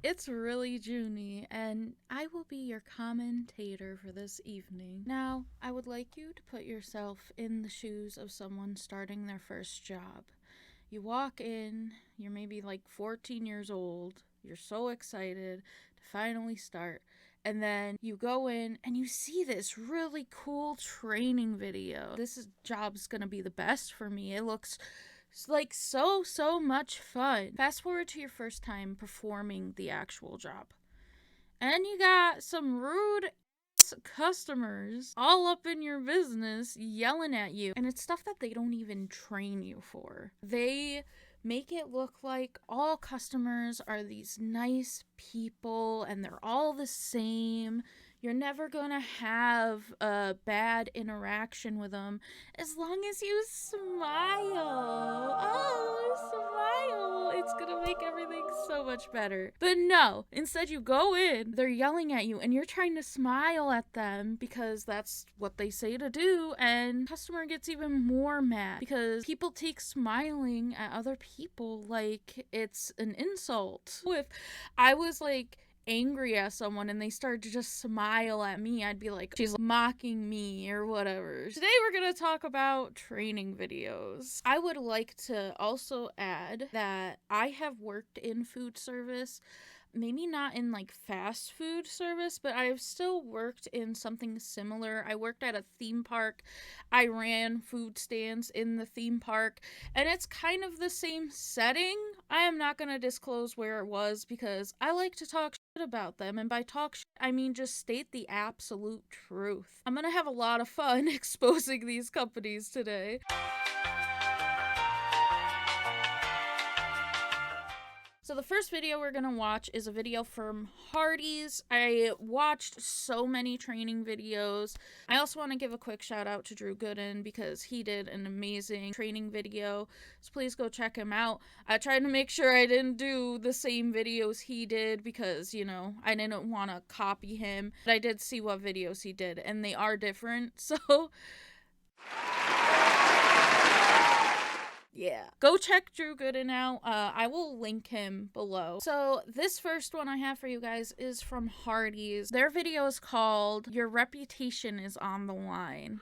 It's really Junie, and I will be your commentator for this evening. Now, I would like you to put yourself in the shoes of someone starting their first job. You walk in, you're maybe like 14 years old, you're so excited to finally start, and then you go in and you see this really cool training video. Job's gonna be the best for me. It looks like so much fun. Fast forward to your first time performing the actual job. And you got some rude customers all up in your business yelling at you. And it's stuff that they don't even train you for. They make it look like all customers are these nice people and they're all the same. You're never gonna have a bad interaction with them as long as you smile. Oh, smile. It's gonna make everything so much better. But no, instead you go in, they're yelling at you, and you're trying to smile at them because that's what they say to do, and customer gets even more mad because people take smiling at other people like it's an insult. If I was like angry at someone and they started to just smile at me, I'd be like, she's mocking me or whatever. Today we're gonna talk about training videos. I would like to also add that I have worked in food service, maybe not in like fast food service, but I've still worked in something similar. I worked at a theme park. I ran food stands in the theme park, and it's kind of the same setting. I am not going to disclose where it was because I like to talk shit about them, and by talk shit, I mean just state the absolute truth. I'm going to have a lot of fun exposing these companies today. So the first video we're going to watch is a video from Hardee's. I watched so many training videos. I also want to give a quick shout out to Drew Gooden because he did an amazing training video. So please go check him out. I tried to make sure I didn't do the same videos he did because, you know, I didn't want to copy him. But I did see what videos he did and they are different. So yeah, go check Drew Gooden out. I will link him below. So this first one I have for you guys is from Hardee's. Their video is called Your Reputation is on the Line.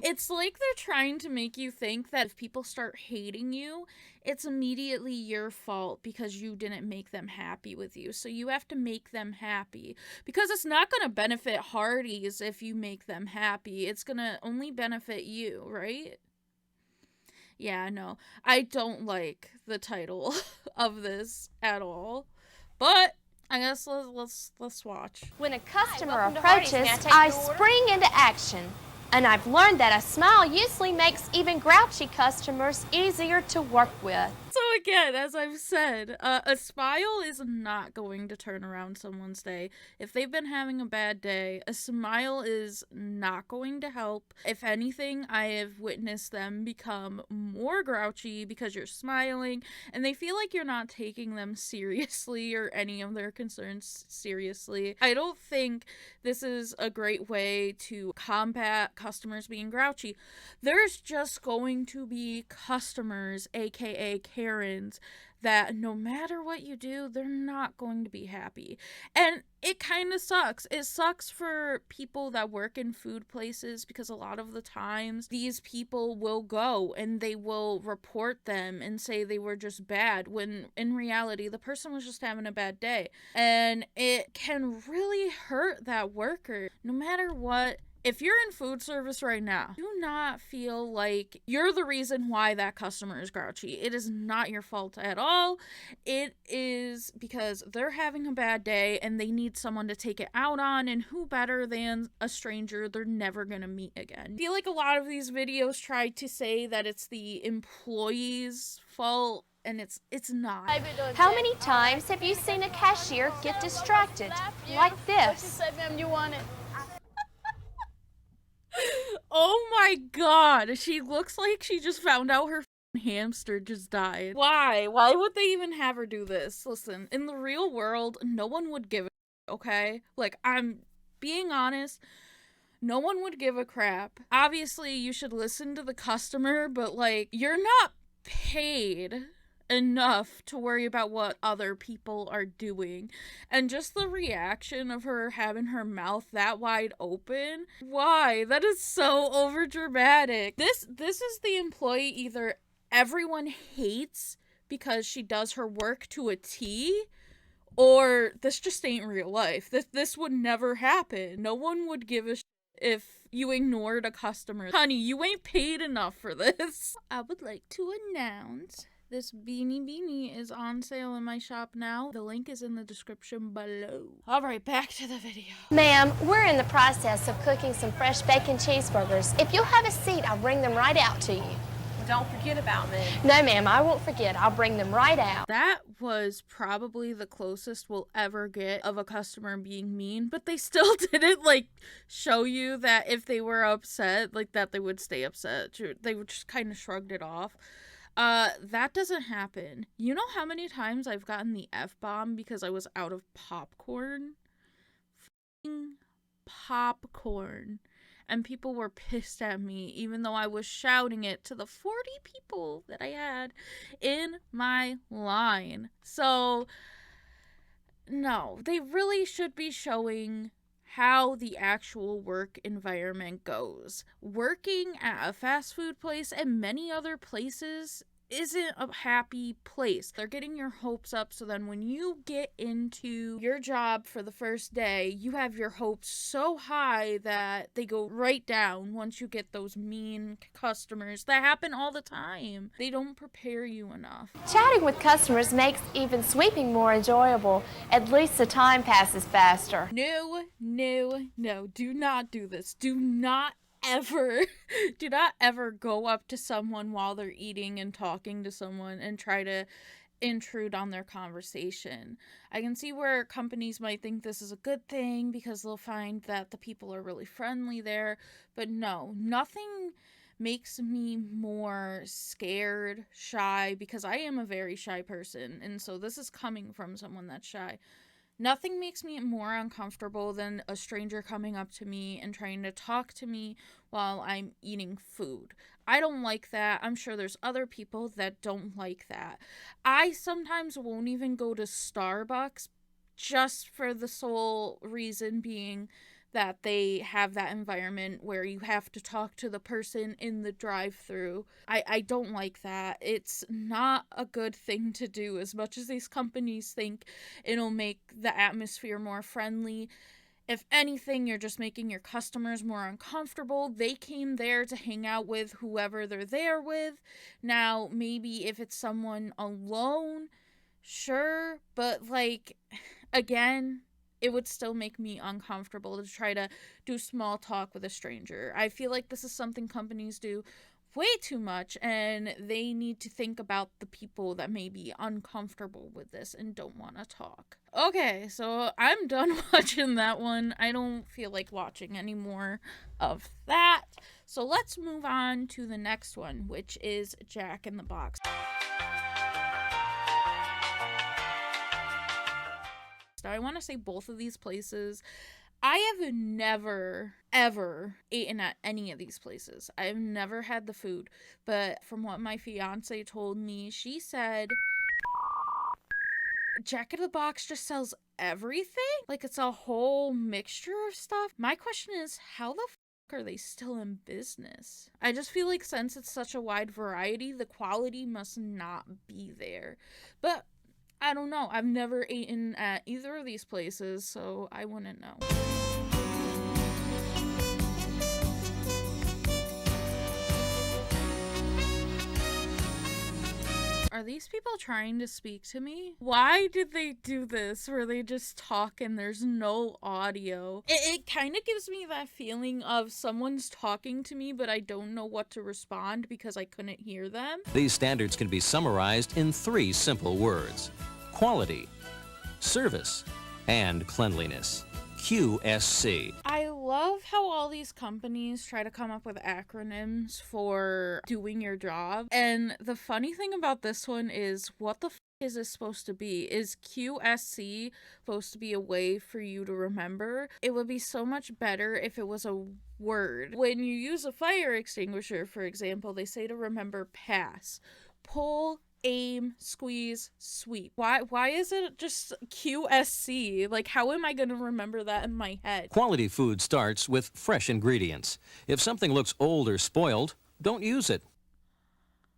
It's like they're trying to make you think that if people start hating you, it's immediately your fault because you didn't make them happy with you. So you have to make them happy because it's not going to benefit Hardee's if you make them happy. It's going to only benefit you, right? Yeah, no, I don't like the title of this at all, but I guess let's watch. When a customer approaches, I spring into action. And I've learned that a smile usually makes even grouchy customers easier to work with. So again, as I've said, a smile is not going to turn around someone's day. If they've been having a bad day, a smile is not going to help. If anything, I have witnessed them become more grouchy because you're smiling and they feel like you're not taking them seriously or any of their concerns seriously. I don't think this is a great way to combat customers being grouchy. There's just going to be customers, aka Karens, that no matter what you do, they're not going to be happy. And it kind of sucks. It sucks for people that work in food places because a lot of the times these people will go and they will report them and say they were just bad when in reality the person was just having a bad day. And it can really hurt that worker no matter what. If you're in food service right now, do not feel like you're the reason why that customer is grouchy. It is not your fault at all. It is because they're having a bad day and they need someone to take it out on, and who better than a stranger they're never gonna meet again. I feel like a lot of these videos try to say that it's the employee's fault, and it's not. How many times have you seen a cashier get distracted like this? Oh my god, she looks like she just found out her hamster just died. Why? Why would they even have her do this? Listen, in the real world, no one would give a okay? Like, I'm being honest, no one would give a crap. Obviously, you should listen to the customer, but like, you're not paid enough to worry about what other people are doing. And just the reaction of her having her mouth that wide open, why? That is so over dramatic. This is the employee either everyone hates because she does her work to a T, or this just ain't real life. This would never happen. No one would give a shit if you ignored a customer. Honey, you ain't paid enough for this. I would like to announce this beanie is on sale in my shop now. The link is in the description below. Alright, back to the video. Ma'am, we're in the process of cooking some fresh bacon cheeseburgers. If you'll have a seat, I'll bring them right out to you. Don't forget about me. No, ma'am, I won't forget. I'll bring them right out. That was probably the closest we'll ever get of a customer being mean, but they still didn't, like, show you that if they were upset, like, that they would stay upset. They would just kind of shrugged it off. That doesn't happen. You know how many times I've gotten the F-bomb because I was out of popcorn? F***ing popcorn. And people were pissed at me, even though I was shouting it to the 40 people that I had in my line. So, no, they really should be showing how the actual work environment goes. Working at a fast food place and many other places isn't a happy place. They're getting your hopes up, so then when you get into your job for the first day, you have your hopes so high that they go right down once you get those mean customers that happen all the time. They don't prepare you enough. Chatting with customers makes even sweeping more enjoyable. At least the time passes faster. No, do not do this. Do not ever go up to someone while they're eating and talking to someone and try to intrude on their conversation. I can see where companies might think this is a good thing because they'll find that the people are really friendly there, but no, nothing makes me more scared, shy, because I am a very shy person, and so this is coming from someone that's shy. Nothing makes me more uncomfortable than a stranger coming up to me and trying to talk to me while I'm eating food. I don't like that. I'm sure there's other people that don't like that. I sometimes won't even go to Starbucks just for the sole reason being that they have that environment where you have to talk to the person in the drive-thru. I don't like that. It's not a good thing to do. As much as these companies think it'll make the atmosphere more friendly, if anything, you're just making your customers more uncomfortable. They came there to hang out with whoever they're there with. Now, maybe if it's someone alone, sure, but, like, again, it would still make me uncomfortable to try to do small talk with a stranger. I feel like this is something companies do way too much, and they need to think about the people that may be uncomfortable with this and don't want to talk. Okay, so I'm done watching that one. I don't feel like watching any more of that. So let's move on to the next one, which is Jack in the Box. Now, I want to say both of these places, I have never, ever eaten at any of these places. I've never had the food, but from what my fiance told me, she said Jack in the Box just sells everything? Like, it's a whole mixture of stuff? My question is, how the are they still in business? I just feel like since it's such a wide variety, the quality must not be there. But I don't know. I've never eaten at either of these places, so I wouldn't know. Are these people trying to speak to me? Why did they do this where they just talk and there's no audio? It kind of gives me that feeling of someone's talking to me, but I don't know what to respond because I couldn't hear them. These standards can be summarized in 3 simple words: quality, service, and cleanliness. QSC. I love how all these companies try to come up with acronyms for doing your job. And the funny thing about this one is, what the is this supposed to be? Is QSC supposed to be a way for you to remember? It would be so much better if it was a word. When you use a fire extinguisher, for example, they say to remember pass, pull aim, squeeze, sweep. Why is it just QSC? Like, how am I going to remember that in my head? Quality food starts with fresh ingredients. If something looks old or spoiled, don't use it.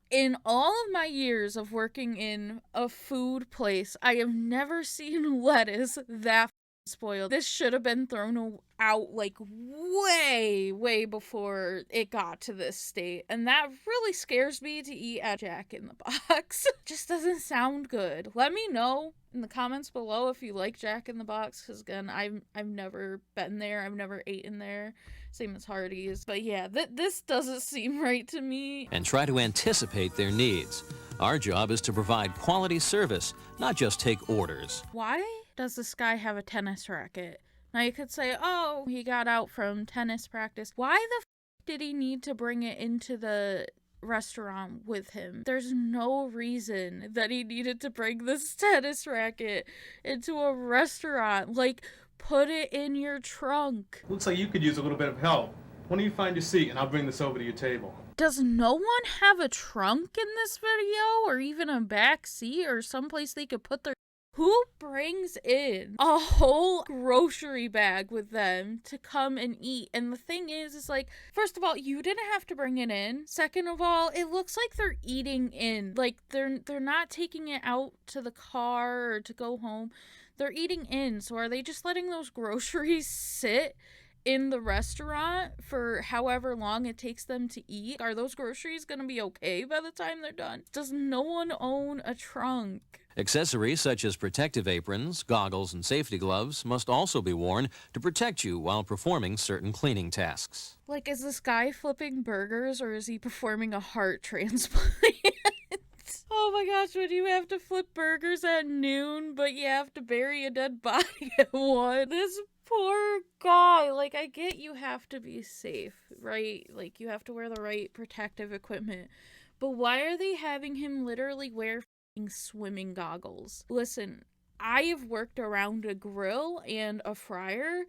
In all of my years of working in a food place, I have never seen lettuce that spoiled. This should have been thrown out like way before it got to this state, and that really scares me to eat at Jack in the Box. Just doesn't sound good. Let me know in the comments below if you like Jack in the Box, because again, I've never been there, I've never eaten there, same as Hardee's, but yeah, this doesn't seem right to me. And try to anticipate their needs. Our job is to provide quality service, not just take orders. Why does this guy have a tennis racket? Now you could say, oh, he got out from tennis practice. Why the did he need to bring it into the restaurant with him? There's no reason that he needed to bring this tennis racket into a restaurant. Like, put it in your trunk. Looks like you could use a little bit of help. Why don't you find your seat and I'll bring this over to your table. Does no one have a trunk in this video, or even a back seat, or someplace they could put their... Who brings in a whole grocery bag with them to come and eat? And the thing is like, first of all, you didn't have to bring it in. Second of all, it looks like they're eating in. Like, they're not taking it out to the car or to go home. They're eating in. So are they just letting those groceries sit in the restaurant for however long it takes them to eat? Are those groceries gonna be okay by the time they're done? Does no one own a trunk? Accessories such as protective aprons, goggles, and safety gloves must also be worn to protect you while performing certain cleaning tasks. Like, is this guy flipping burgers, or is he performing a heart transplant? Oh my gosh, when you have to flip burgers at noon, but you have to bury a dead body at 1. This poor guy. Like, I get you have to be safe, right? Like, you have to wear the right protective equipment. But why are they having him literally wear swimming goggles? Listen, I have worked around a grill and a fryer,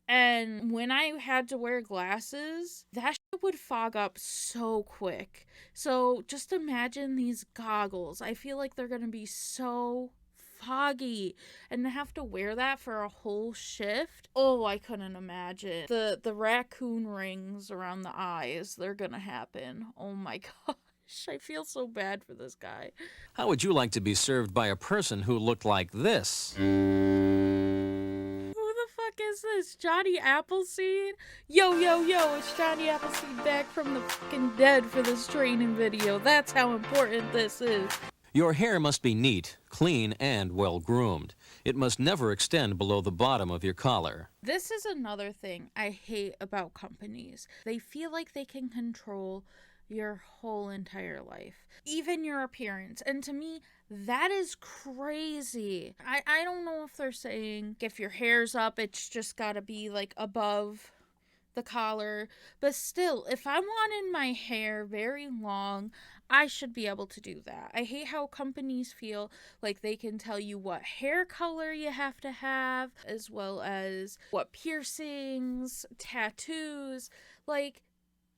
and when I had to wear glasses, that shit would fog up so quick. So just imagine these goggles. I feel like they're gonna be so foggy, and to have to wear that for a whole shift. Oh, I couldn't imagine. The raccoon rings around the eyes, they're gonna happen. Oh my god. I feel so bad for this guy. How would you like to be served by a person who looked like this? Who the fuck is this? Johnny Appleseed? Yo, it's Johnny Appleseed back from the fucking dead for this training video. That's how important this is. Your hair must be neat, clean, and well-groomed. It must never extend below the bottom of your collar. This is another thing I hate about companies. They feel like they can control your whole entire life, even your appearance. And to me, that is crazy. I don't know if they're saying if your hair's up, it's just gotta be like above the collar, but still, if I'm wanting my hair very long, I should be able to do that. I hate how companies feel like they can tell you what hair color you have to have, as well as what piercings, tattoos. Like,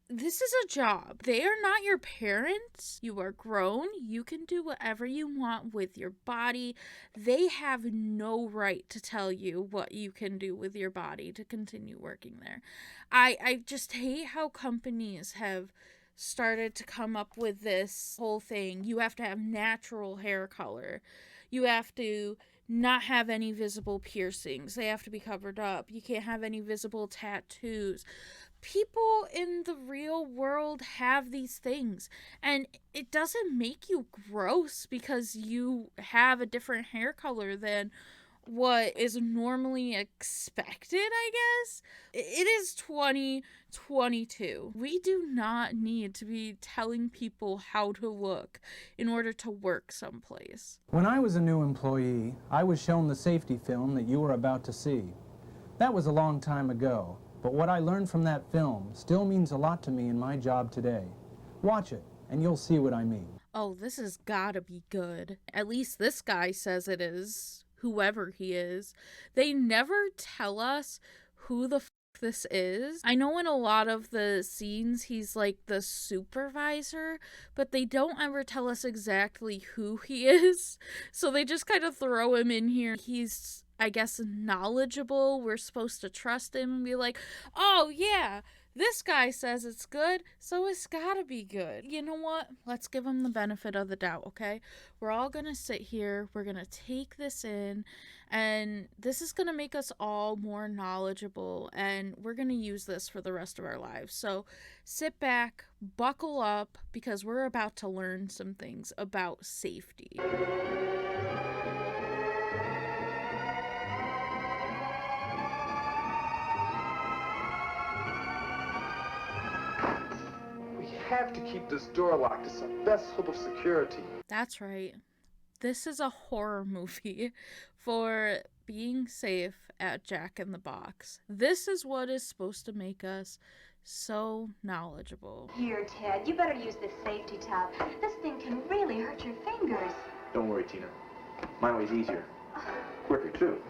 this is a job. They are not your parents. You are grown. You can do whatever you want with your body. They have no right to tell you what you can do with your body to continue working there. I just hate how companies have started to come up with this whole thing. You have to have natural hair color. You have to not have any visible piercings. They have to be covered up. You can't have any visible tattoos. People in the real world have these things, and it doesn't make you gross because you have a different hair color than what is normally expected, I guess. It is 2022. We do not need to be telling people how to look in order to work someplace. When I was a new employee, I was shown the safety film that you were about to see. That was a long time ago. But what I learned from that film still means a lot to me in my job today. Watch it, and you'll see what I mean. Oh, this has gotta be good. At least this guy says it is. Whoever he is. They never tell us who the this is. I know in a lot of the scenes he's like the supervisor, but they don't ever tell us exactly who he is. So they just kind of throw him in here. He's, I guess, knowledgeable. We're supposed to trust him and be like, oh yeah, this guy says it's good, so it's gotta be good. You know what? Let's give him the benefit of the doubt, okay? We're all gonna sit here, we're gonna take this in, and this is gonna make us all more knowledgeable, and we're gonna use this for the rest of our lives. So sit back, buckle up, because we're about to learn some things about safety. Have to keep this door locked. It's our best hope of security. That's right. This is a horror movie for being safe at Jack in the Box. This is what is supposed to make us so knowledgeable. Here, Ted, you better use this safety top. This thing can really hurt your fingers. Don't worry, Tina. My way's easier. Quicker, too.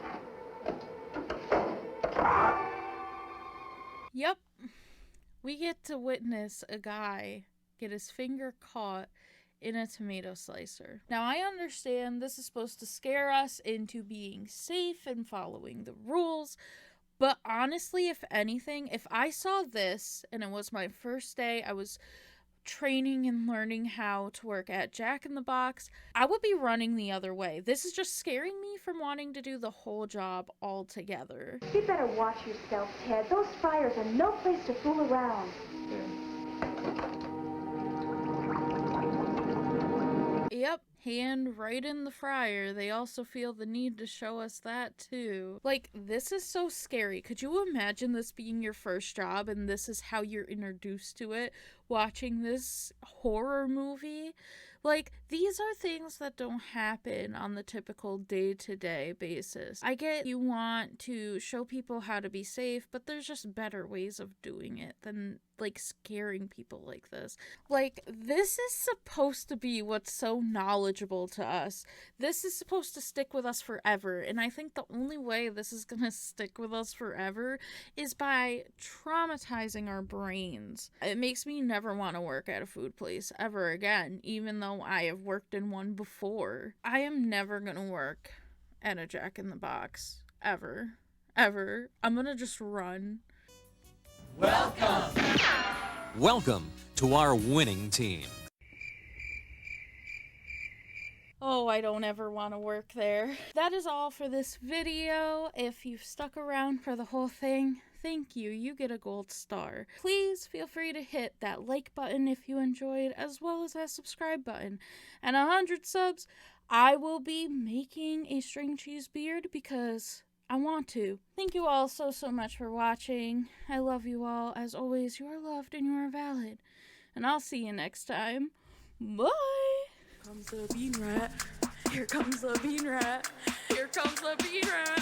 Yep. We get to witness a guy get his finger caught in a tomato slicer. Now, I understand this is supposed to scare us into being safe and following the rules, but honestly, if anything, if I saw this and it was my first day, I was training and learning how to work at Jack in the Box, I would be running the other way. This is just scaring me from wanting to do the whole job altogether. You better watch yourself, Ted. Those fryers are no place to fool around. Yep, hand right in the fryer. They also feel the need to show us that too. Like, this is so scary. Could you imagine this being your first job and this is how you're introduced to it, watching this horror movie? Like, these are things that don't happen on the typical day-to-day basis. I get you want to show people how to be safe, but there's just better ways of doing it than, like, scaring people like this. Like, this is supposed to be what's so knowledgeable to us. This is supposed to stick with us forever, and I think the only way this is gonna stick with us forever is by traumatizing our brains. It makes me never want to work at a food place ever again, even though I have worked in one before. I am never gonna work at a Jack in the Box. Ever. I'm gonna just run. Welcome to our winning team. Oh, I don't ever want to work there. That is all for this video. If you've stuck around for the whole thing, thank you. You get a gold star. Please feel free to hit that like button if you enjoyed, as well as that subscribe button. And 100 subs, I will be making a string cheese beard because I want to. Thank you all so much for watching. I love you all. As always, you are loved and you are valid. And I'll see you next time. Bye! Here comes the bean rat. Here comes the bean rat. Here comes the bean rat.